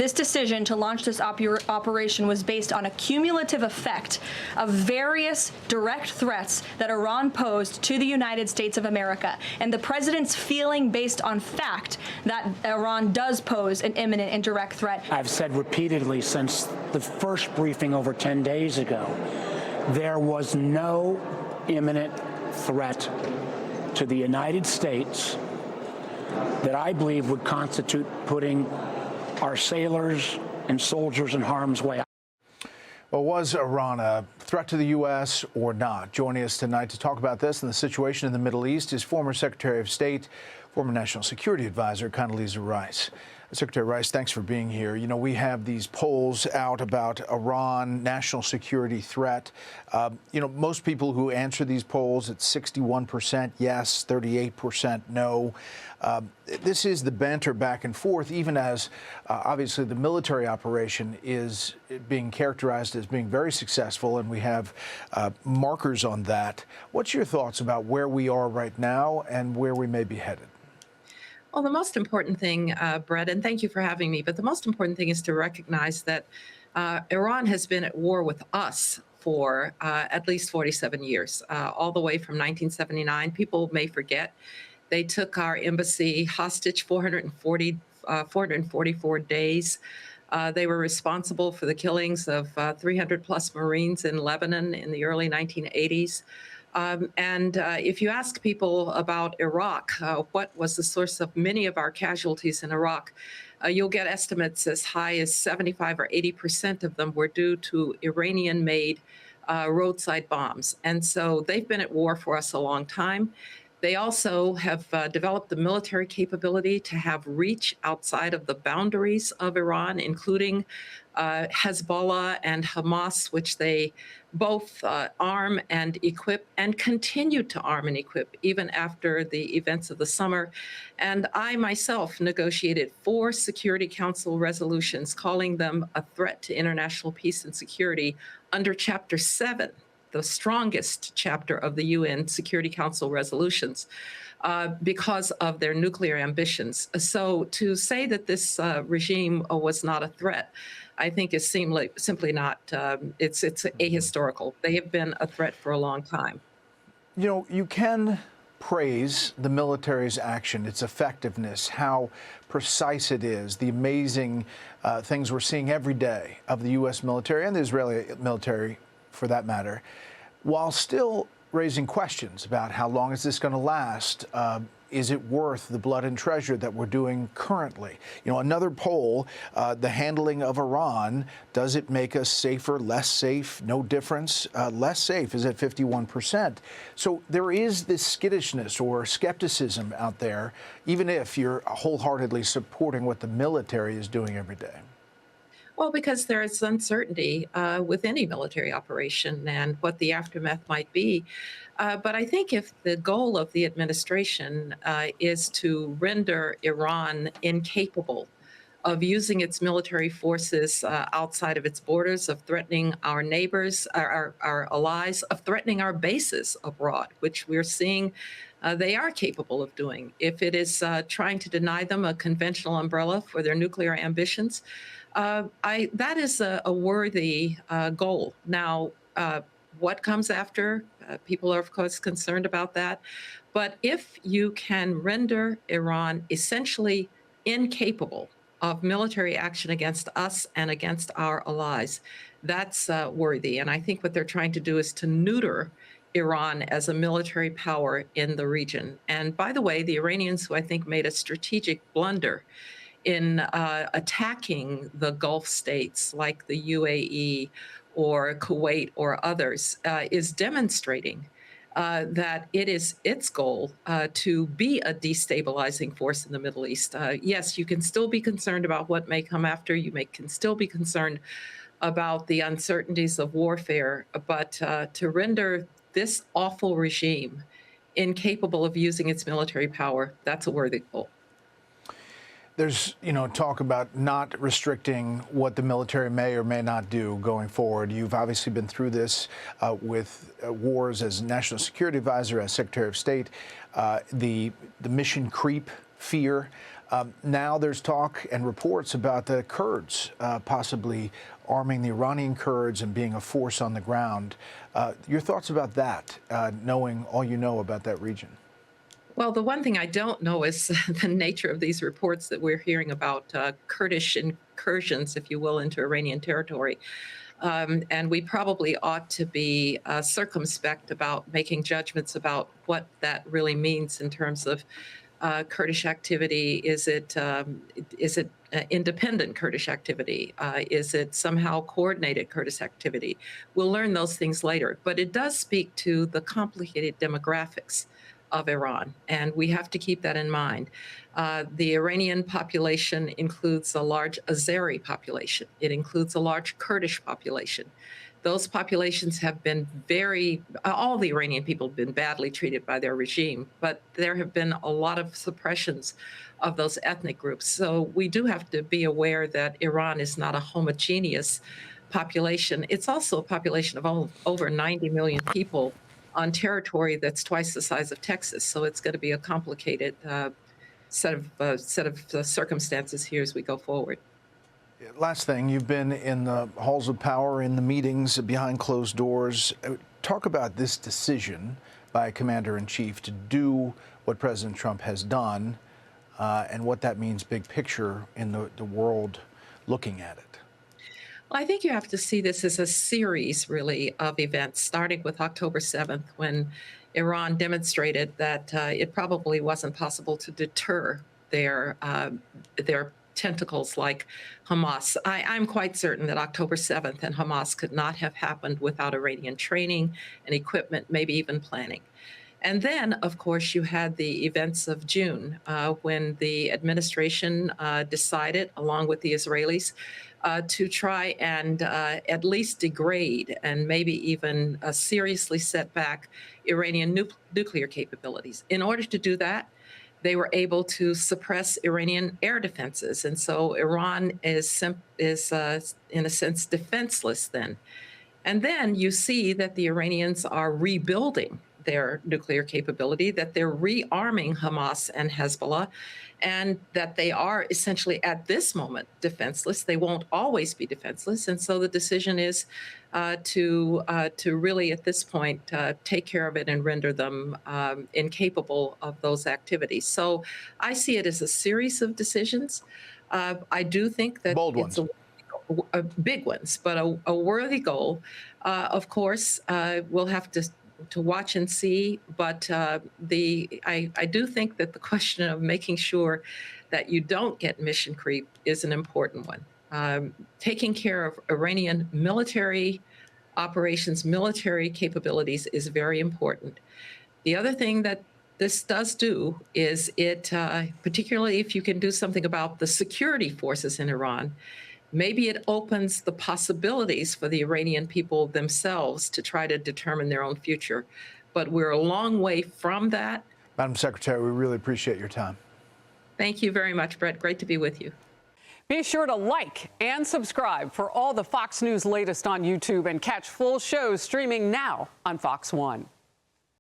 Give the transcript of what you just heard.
This decision to launch this operation was based on a cumulative effect of various direct threats that Iran posed to the United States of America, and the president's feeling based on fact that Iran does pose an imminent and direct threat. I've said repeatedly since the first briefing over 10 days ago, there was no imminent threat to the United States that I believe would constitute putting our sailors and soldiers in harm's way. Well, was Iran a threat to the U.S. or not? Joining us tonight to talk about this and the situation in the Middle East is former Secretary of State, former National Security Advisor Condoleezza Rice. Secretary Rice, thanks for being here. You know, we have these polls out about Iran, national security threat. Most people who answer these polls, it's 61% yes, 38% no. This is the banter back and forth, even as obviously the military operation is being characterized as being very successful, and we have markers on that. What's your thoughts about where we are right now and where we may be headed? Well, the most important thing, Brett, and thank you for having me, but the most important thing is to recognize that Iran has been at war with us for at least 47 years, all the way from 1979. People may forget. They took our embassy hostage 444 days. They were responsible for the killings of 300 plus Marines in Lebanon in the early 1980s. If you ask people about Iraq, what was the source of many of our casualties in Iraq, you'll get estimates as high as 75 or 80% of them were due to Iranian-made roadside bombs. And so they've been at war for us a long time. They also have developed the military capability to have reach outside of the boundaries of Iran, including Hezbollah and Hamas, which they both arm and equip and continue to arm and equip even after the events of the summer. And I myself negotiated 4 Security Council resolutions calling them a threat to international peace and security under Chapter 7, the strongest chapter of the UN Security Council resolutions, because of their nuclear ambitions. So to say that this regime was not a threat, I think is simply not, it's ahistorical. They have been a threat for a long time. You know, you can praise the military's action, its effectiveness, how precise it is, the amazing things we're seeing every day of the U.S. military and the Israeli military, for that matter, while still raising questions about how long is this going to last? Is it worth the blood and treasure that we're doing currently? You know, another poll, the handling of Iran, does it make us safer, less safe? No difference. Less safe is at 51%. So there is this skittishness or skepticism out there, even if you're wholeheartedly supporting what the military is doing every day. Well, because there is uncertainty with any military operation and what the aftermath might be. But I think if the goal of the administration is to render Iran incapable of using its military forces outside of its borders, of threatening our neighbors, our allies, of threatening our bases abroad, which we're seeing they are capable of doing. If it is trying to deny them a conventional umbrella for their nuclear ambitions, that is a worthy goal. Now, what comes after? People are, of course, concerned about that. But if you can render Iran essentially incapable of military action against us and against our allies, that's worthy. And I think what they're trying to do is to neuter Iran as a military power in the region. And by the way, the Iranians, who I think made a strategic blunder in attacking the Gulf states like the UAE or Kuwait or others, is demonstrating that it is its goal to be a destabilizing force in the Middle East. Yes, you can still be concerned about what may come after. You can still be concerned about the uncertainties of warfare, but to render this awful regime incapable of using its military power, that's a worthy goal. There's, talk about not restricting what the military may or may not do going forward. You've obviously been through this with wars as National Security Advisor, as Secretary of State, the mission creep fear. Now there's talk and reports about the Kurds possibly arming the Iranian Kurds and being a force on the ground. Your thoughts about that, knowing all you know about that region? Well, the one thing I don't know is the nature of these reports that we're hearing about Kurdish incursions, if you will, into Iranian territory. And we probably ought to be circumspect about making judgments about what that really means in terms of Kurdish activity. Is it independent Kurdish activity? Is it somehow coordinated Kurdish activity? We'll learn those things later. But it does speak to the complicated demographics of Iran, and we have to keep that in mind. The Iranian population includes a large Azeri population. It includes a large Kurdish population. Those populations have been all the Iranian people have been badly treated by their regime, but there have been a lot of suppressions of those ethnic groups. So we do have to be aware that Iran is not a homogeneous population. It's also a population of over 90 million people on territory that's twice the size of Texas. So it's going to be a complicated set of circumstances here as we go forward. Last thing, you've been in the halls of power, in the meetings behind closed doors. Talk about this decision by a commander-in-chief to do what President Trump has done and what that means big picture in the world looking at it. Well, I think you have to see this as a series, really, of events, starting with October 7th, when Iran demonstrated that it probably wasn't possible to deter their tentacles like Hamas. I'm quite certain that October 7th and Hamas could not have happened without Iranian training and equipment, maybe even planning. And then, of course, you had the events of June when the administration decided, along with the Israelis, to try and at least degrade and maybe even seriously set back Iranian nuclear capabilities. In order to do that, they were able to suppress Iranian air defenses. And so Iran is in a sense, defenseless then. And then you see that the Iranians are rebuilding their nuclear capability, that they're rearming Hamas and Hezbollah, and that they are essentially at this moment defenseless. They won't always be defenseless. And so the decision is to really, at this point, take care of it and render them incapable of those activities. So I see it as a series of decisions. I do think that bold it's ones. Big ones, but a worthy goal. Of course, we'll have to watch and see, but I do think that the question of making sure that you don't get mission creep is an important one. Taking care of Iranian military operations, military capabilities is very important. The other thing that this does do is it, particularly if you can do something about the security forces in Iran, maybe it opens the possibilities for the Iranian people themselves to try to determine their own future. But we're a long way from that. Madam Secretary, we really appreciate your time. Thank you very much, Brett. Great to be with you. Be sure to like and subscribe for all the Fox News latest on YouTube and catch full shows streaming now on Fox One.